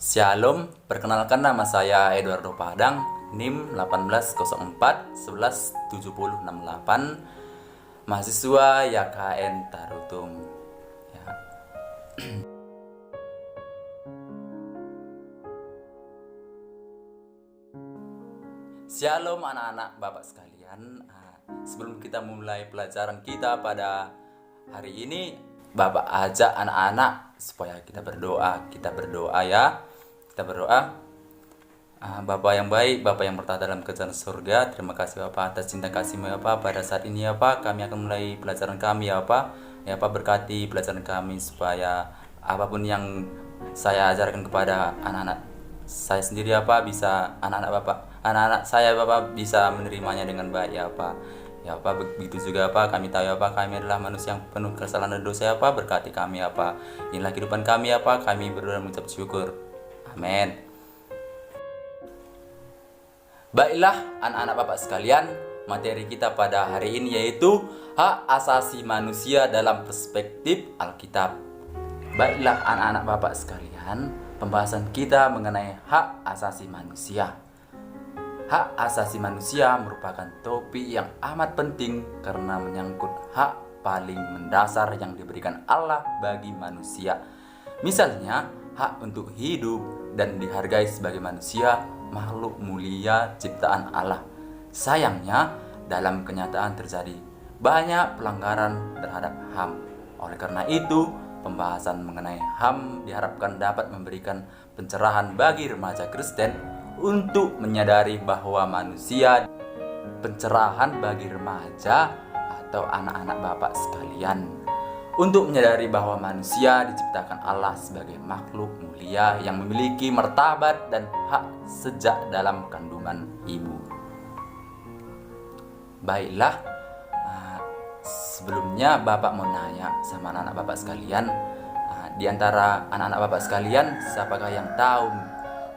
Shalom, perkenalkan nama saya Eduardo Padang, NIM 1804 11 70 68, mahasiswa YKN Tarutung. Ya. Shalom anak-anak Bapak sekalian. Sebelum kita mulai pelajaran kita pada hari ini, Bapak ajak anak-anak supaya kita berdoa. Kita berdoa ya. Kita berdoa. Bapak yang baik, Bapak yang bertata dalam kerajaan surga, terima kasih Bapak atas cinta kasih-Mu ya Pak. Pada saat ini ya Pak, kami akan mulai pelajaran kami ya Pak. Ya Pak, berkati pelajaran kami supaya apapun yang saya ajarkan kepada anak-anak saya sendiri ya Pak, bisa anak-anak saya Bapak bisa menerimanya dengan baik ya Pak. Ya Pak, begitu juga Pak, kami tahu ya Pak, kami adalah manusia yang penuh kesalahan dan dosa ya Pak. Berkati kami ya Pak. Inilah kehidupan kami ya Pak, kami berdoa dan mengucap syukur. Amin. Baiklah anak-anak Bapak sekalian, materi kita pada hari ini yaitu hak asasi manusia dalam perspektif Alkitab. Baiklah anak-anak Bapak sekalian, pembahasan kita mengenai hak asasi manusia. Hak asasi manusia merupakan topik yang amat penting karena menyangkut hak paling mendasar yang diberikan Allah bagi manusia. Misalnya, hak untuk hidup dan dihargai sebagai manusia, makhluk mulia ciptaan Allah. Sayangnya, dalam kenyataan terjadi banyak pelanggaran terhadap HAM. Oleh karena itu, pembahasan mengenai HAM diharapkan dapat memberikan pencerahan bagi remaja Kristen untuk menyadari bahwa manusia, pencerahan bagi remaja atau anak-anak Bapak sekalian, untuk menyadari bahwa manusia diciptakan Allah sebagai makhluk mulia yang memiliki martabat dan hak sejak dalam kandungan ibu. Baiklah, sebelumnya Bapak mau nanya sama anak-anak Bapak sekalian, di antara anak-anak Bapak sekalian, siapakah yang tahu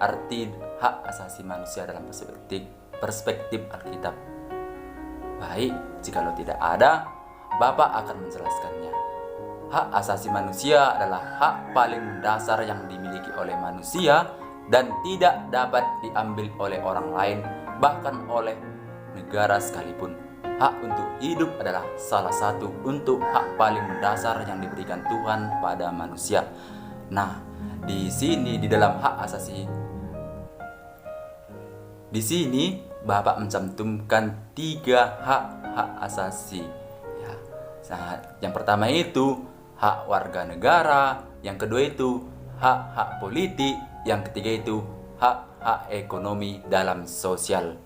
arti hak asasi manusia dalam perspektif Alkitab? Baik, jikalau tidak ada, Bapak akan menjelaskannya. Hak asasi manusia adalah hak paling mendasar yang dimiliki oleh manusia dan tidak dapat diambil oleh orang lain, bahkan oleh negara sekalipun. Hak untuk hidup adalah salah satu untuk hak paling mendasar yang diberikan Tuhan pada manusia. Nah, di sini di dalam hak asasi, di sini Bapak mencantumkan 3 hak asasi. Ya. Nah, yang pertama itu hak warga negara, yang kedua itu hak politik, yang ketiga itu hak ekonomi dalam sosial.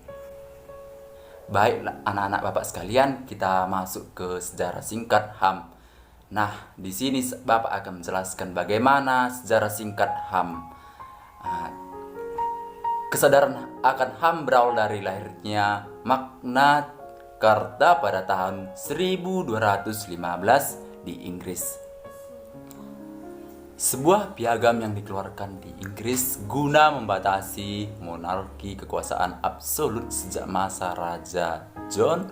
Baik anak-anak Bapak sekalian, kita masuk ke sejarah singkat HAM. Nah, di sini Bapak akan menjelaskan bagaimana sejarah singkat HAM. Kesadaran akan HAM berawal dari lahirnya Magna Carta pada tahun 1215 di Inggris. Sebuah piagam yang dikeluarkan di Inggris guna membatasi monarki kekuasaan absolut sejak masa Raja John.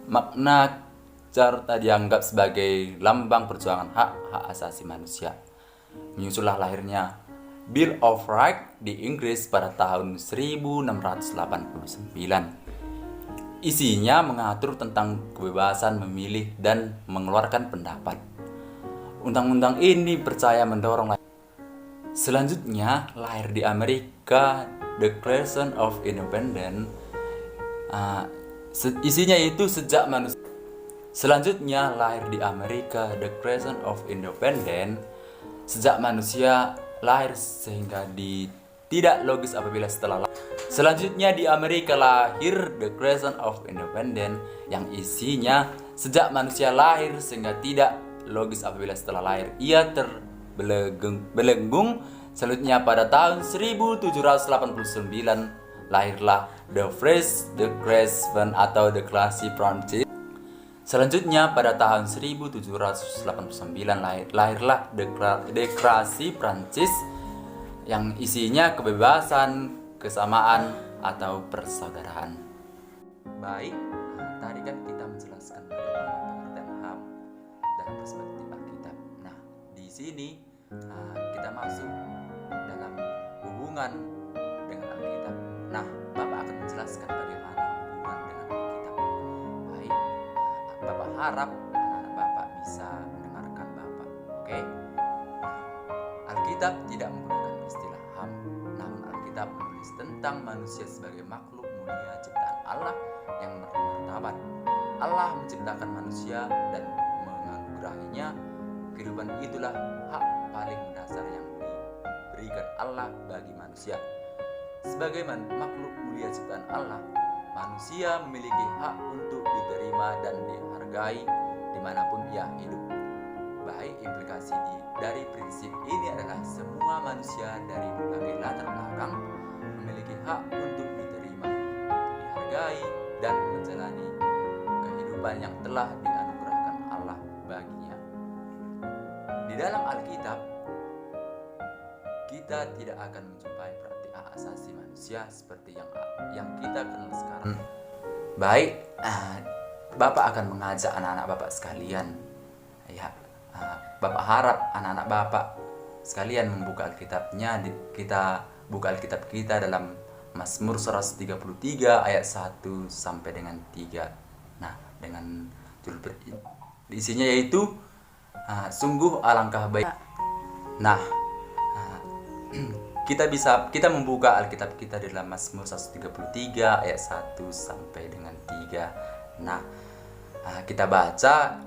Magna Carta dianggap sebagai lambang perjuangan hak asasi manusia. Menyusullah lahirnya Bill of Rights di Inggris pada tahun 1689. Isinya mengatur tentang kebebasan memilih dan mengeluarkan pendapat. Undang-undang ini percaya mendorong. Selanjutnya lahir di Amerika Declaration of Independence. Isinya itu sejak manusia. Selanjutnya lahir di Amerika Declaration of Independence. Sejak manusia lahir sehingga tidak logis apabila setelah lahir. Selanjutnya di Amerika lahir Declaration of Independence yang isinya sejak manusia lahir sehingga tidak logis apabila setelah lahir ia terbelenggung. Selanjutnya pada tahun 1789 lahirlah The First Declaration atau Deklarasi Prancis. Selanjutnya pada tahun 1789 lahirlah Deklarasi Prancis yang isinya kebebasan, kesamaan atau persaudaraan. Baik, tadi kan kita menjelaskan bagaimana pengertian HAM dalam perspektif Alkitab. Nah, di sini kita masuk dalam hubungan dengan Alkitab. Nah, Bapak akan menjelaskan bagaimana hubungan dengan Alkitab. Baik, Bapak harap anak-anak Bapak bisa mendengarkan Bapak. Oke? Alkitab tidak menggunakan istilah HAM, namun Alkitab menulis tentang manusia sebagai makhluk mulia ciptaan Allah yang bermartabat. Allah menciptakan manusia dan menganugerahinya kehidupan. Itulah hak paling mendasar yang diberikan Allah bagi manusia. Sebagai makhluk mulia ciptaan Allah, manusia memiliki hak untuk diterima dan dihargai dimanapun ia hidup. Baik, implikasi dari prinsip ini adalah semua manusia dari berbagai latar belakang memiliki hak untuk diterima, dihargai, dan menjalani kehidupan yang telah dianugerahkan Allah baginya. Di dalam Alkitab, kita tidak akan menjumpai praktik hak asasi manusia seperti yang kita kenal sekarang. Baik, Bapak akan mengajak anak-anak Bapak sekalian. Ya, Bapak harap anak-anak Bapak sekalian membuka Alkitabnya. Kita buka Alkitab kita dalam Mazmur 133 ayat 1 sampai dengan 3. Nah, dengan judul isinya yaitu sungguh alangkah baik. Nah, kita membuka Alkitab kita di dalam Mazmur 133 ayat 1 sampai dengan 3. Nah, kita baca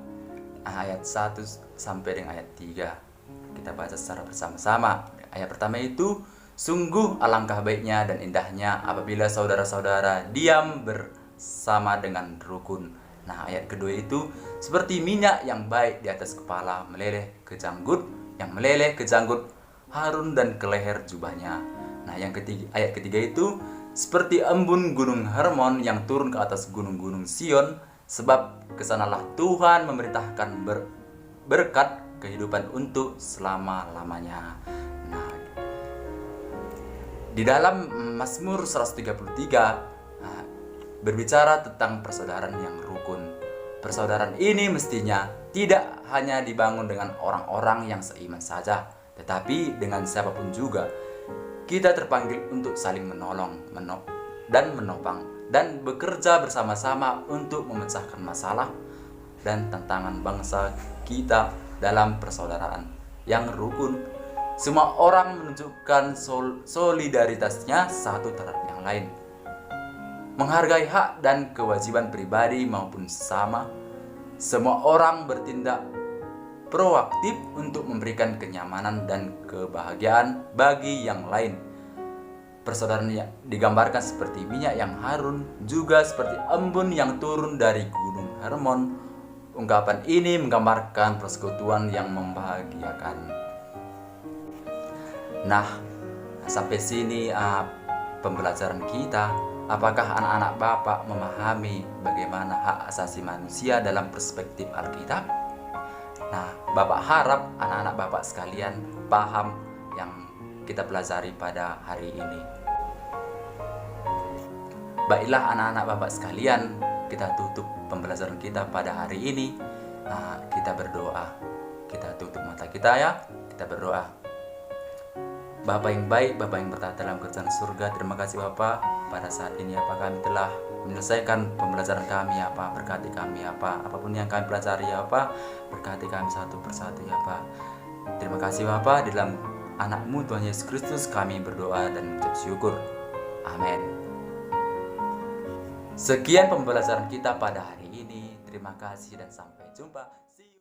ayat 1 sampai dengan ayat 3. Kita baca secara bersama-sama. Ayat pertama itu, sungguh alangkah baiknya dan indahnya apabila saudara-saudara diam bersama dengan rukun. Nah, ayat kedua itu, seperti minyak yang baik di atas kepala meleleh ke janggut, yang meleleh ke janggut Harun dan ke leher jubahnya. Nah, ayat ketiga itu, seperti embun gunung Hermon yang turun ke atas gunung-gunung Sion, sebab kesanalah Tuhan memerintahkan berkat kehidupan untuk selama-lamanya. Nah, di dalam Mazmur 133 berbicara tentang persaudaraan yang rukun. Persaudaraan ini mestinya tidak hanya dibangun dengan orang-orang yang seiman saja, tetapi dengan siapapun juga. Kita terpanggil untuk saling menolong dan menopang dan bekerja bersama-sama untuk memecahkan masalah dan tantangan bangsa kita dalam persaudaraan yang rukun. Semua orang menunjukkan solidaritasnya satu terhadap yang lain, menghargai hak dan kewajiban pribadi maupun sesama. Semua orang bertindak proaktif untuk memberikan kenyamanan dan kebahagiaan bagi yang lain. Persaudaraan yang digambarkan seperti minyak yang harun, juga seperti embun yang turun dari gunung Hermon. Ungkapan ini menggambarkan persekutuan yang membahagiakan. Nah, sampai sini pembelajaran kita. Apakah anak-anak Bapak memahami bagaimana hak asasi manusia dalam perspektif Alkitab? Nah, Bapak harap anak-anak Bapak sekalian paham yang kita pelajari pada hari ini. Baiklah anak-anak Bapak sekalian, kita tutup pembelajaran kita pada hari ini. Kita berdoa. Kita tutup mata kita ya. Kita berdoa. Bapa yang baik, Bapa yang bertata dalam kerajaan surga, terima kasih Bapa. Pada saat ini kami telah menyelesaikan pembelajaran kami berkati kami apapun yang kami pelajari berkati kami satu persatu Terima kasih Bapa, di dalam anak-Mu Tuhan Yesus Kristus kami berdoa dan mengucap syukur. Amin. Sekian pembelajaran kita pada hari ini. Terima kasih dan sampai jumpa.